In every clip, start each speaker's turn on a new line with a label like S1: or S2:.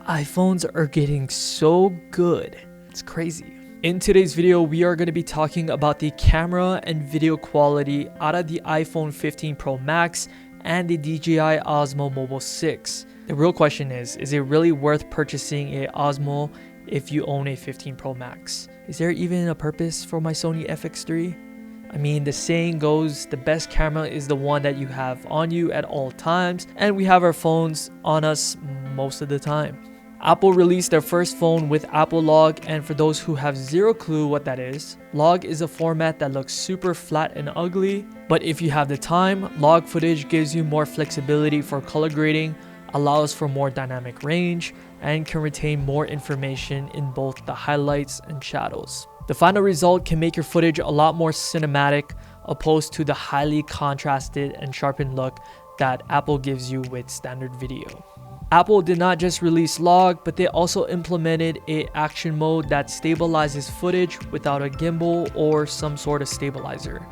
S1: iPhones are getting so good. It's crazy. In today's video, we are going to be talking about the camera and video quality out of the iPhone 15 Pro Max and the DJI Osmo Mobile 6. The real question is it really worth purchasing a Osmo if you own a 15 Pro Max? Is there even a purpose for my Sony FX3? I mean, the saying goes, the best camera is the one that you have on you at all times, and we have our phones on us most of the time. Apple released their first phone with Apple Log, and for those who have zero clue what that is, Log is a format that looks super flat and ugly, but if you have the time, Log footage gives you more flexibility for color grading, allows for more dynamic range, and can retain more information in both the highlights and shadows. The final result can make your footage a lot more cinematic opposed to the highly contrasted and sharpened look that Apple gives you with standard video. Apple did not just release Log, but they also implemented an action mode that stabilizes footage without a gimbal or some sort of stabilizer.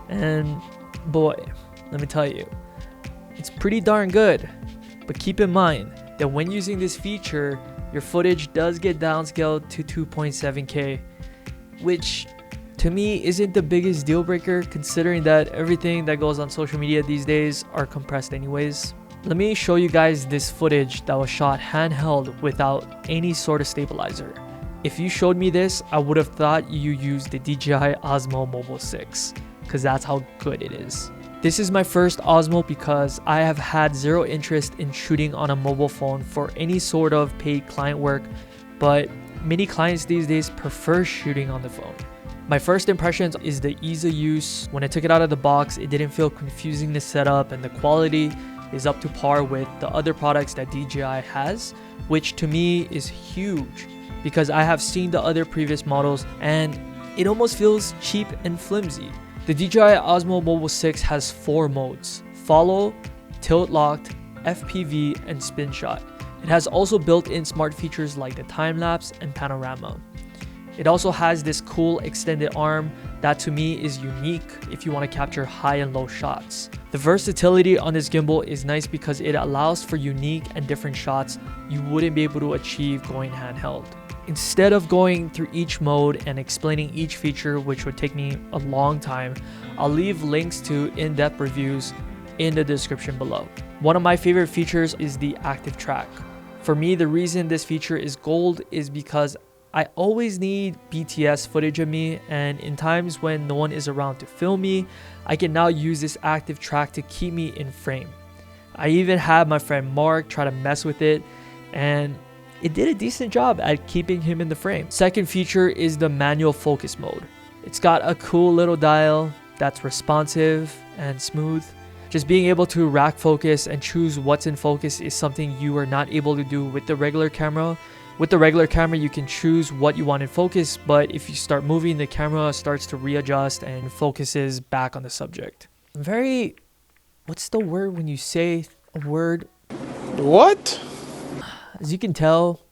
S1: And boy, let me tell you, it's pretty darn good. But keep in mind that when using this feature, your footage does get downscaled to 2.7K, which to me isn't the biggest deal breaker considering that everything that goes on social media these days are compressed anyways. Let me show you guys this footage that was shot handheld without any sort of stabilizer. If you showed me this, I would have thought you used the DJI Osmo Mobile 6 because that's how good it is. This is my first Osmo because I have had zero interest in shooting on a mobile phone for any sort of paid client work, but many clients these days prefer shooting on the phone. My first impressions is the ease of use. When I took it out of the box, it didn't feel confusing to set up, and the quality is up to par with the other products that DJI has, which to me is huge because I have seen the other previous models and it almost feels cheap and flimsy. The DJI Osmo Mobile 6 has 4 modes: follow, tilt locked, FPV, and spin shot. It has also built-in smart features like the time-lapse and panorama. It also has this cool extended arm that to me is unique if you want to capture high and low shots. The versatility on this gimbal is nice because it allows for unique and different shots you wouldn't be able to achieve going handheld. Instead of going through each mode and explaining each feature, which would take me a long time, I'll leave links to in-depth reviews in the description below. One of my favorite features is the active track. For me, the reason this feature is gold is because I always need BTS footage of me, and in times when no one is around to film me, I can now use this active track to keep me in frame. I even had my friend Mark try to mess with it, and it did a decent job at keeping him in the frame. Second feature is the manual focus mode. It's got a cool little dial that's responsive and smooth. Just being able to rack focus and choose what's in focus is something you are not able to do with the regular camera. With the regular camera, you can choose what you want in focus, but if you start moving, the camera starts to readjust and focuses back on the subject. What's the word when you say a word?
S2: What?
S1: As you can tell,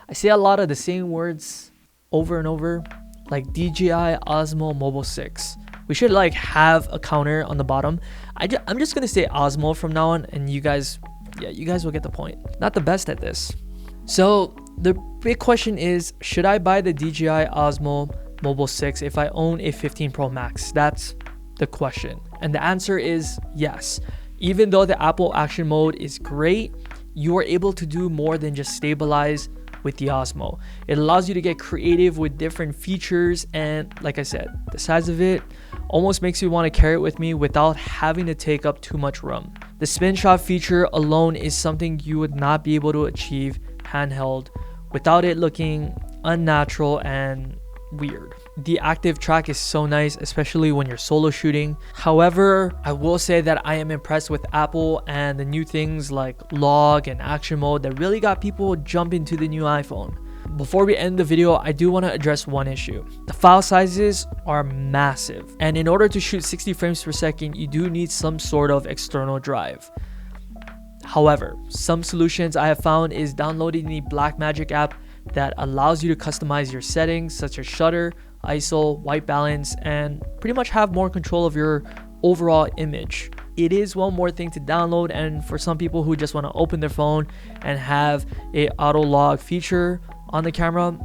S1: I say a lot of the same words over and over, like DJI Osmo Mobile 6. We should have a counter on the bottom. I'm just gonna say Osmo from now on, and you guys will get the point. Not the best at this. So the big question is, should I buy the DJI Osmo Mobile 6 if I own a 15 Pro Max? That's the question. And the answer is yes. Even though the Apple action mode is great, you are able to do more than just stabilize with the Osmo. It allows you to get creative with different features, and like I said, the size of it almost makes me want to carry it with me without having to take up too much room. The spin shot feature alone is something you would not be able to achieve handheld without it looking unnatural and weird. The active track is so nice, especially when you're solo shooting. However, I will say that I am impressed with Apple and the new things like Log and action mode that really got people jumping to the new iPhone. Before we end the video, I do want to address one issue. The file sizes are massive, and in order to shoot 60 frames per second, you do need some sort of external drive. However, some solutions I have found is downloading the Blackmagic app that allows you to customize your settings such as shutter, ISO, white balance, and pretty much have more control of your overall image. it is one more thing to download, and for some people who just want to open their phone and have a auto log feature on the camera,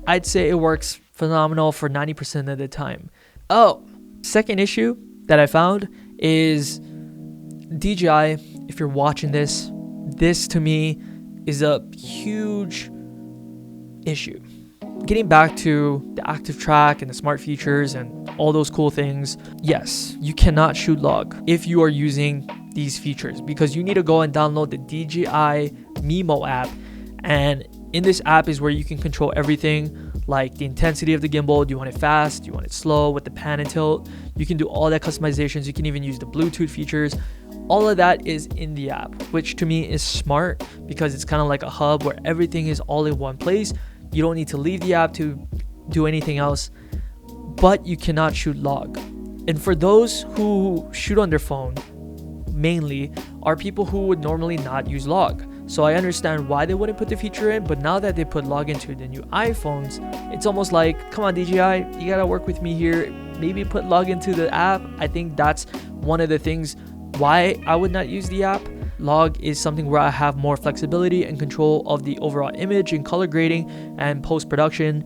S1: I'd say it works phenomenal for 90% of the time. Oh, second issue that I found is DJI. If you're watching this to me is a huge issue. Getting back to the active track and the smart features and all those cool things, yes, you cannot shoot log if you are using these features, because you need to go and download the DJI Osmo app, and in this app is where you can control everything, like the intensity of the gimbal. Do you want it fast? Do you want it slow? With the pan and tilt, you can do all that customizations. You can even use the Bluetooth features. All of that is in the app, which to me is smart because it's kind of like a hub where everything is all in one place. You don't need to leave the app to do anything else, but you cannot shoot log. And for those who shoot on their phone, mainly are people who would normally not use log. So I understand why they wouldn't put the feature in, but now that they put log into the new iPhones, it's almost like, come on DJI, you gotta work with me here. Maybe put log into the app. I think that's one of the things why I would not use the app. Log is something where I have more flexibility and control of the overall image and color grading and post-production,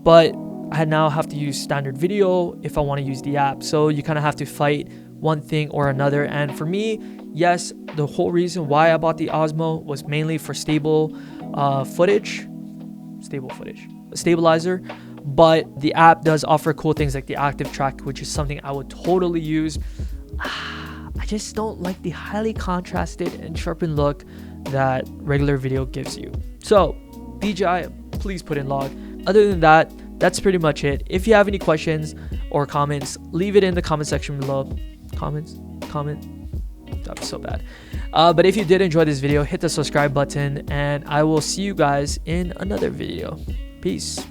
S1: but I now have to use standard video if I want to use the app. So you kind of have to fight one thing or another. And for me, yes, the whole reason why I bought the Osmo was mainly for stabilizer, but the app does offer cool things like the active track, which is something I would totally use. I just don't like the highly contrasted and sharpened look that regular video gives you. So DJI, please put in log. Other than that, that's pretty much it. If you have any questions or comments, leave it in the comment section below. Comment, that was so bad. But if you did enjoy this video, hit the subscribe button, and I will see you guys in another video. Peace.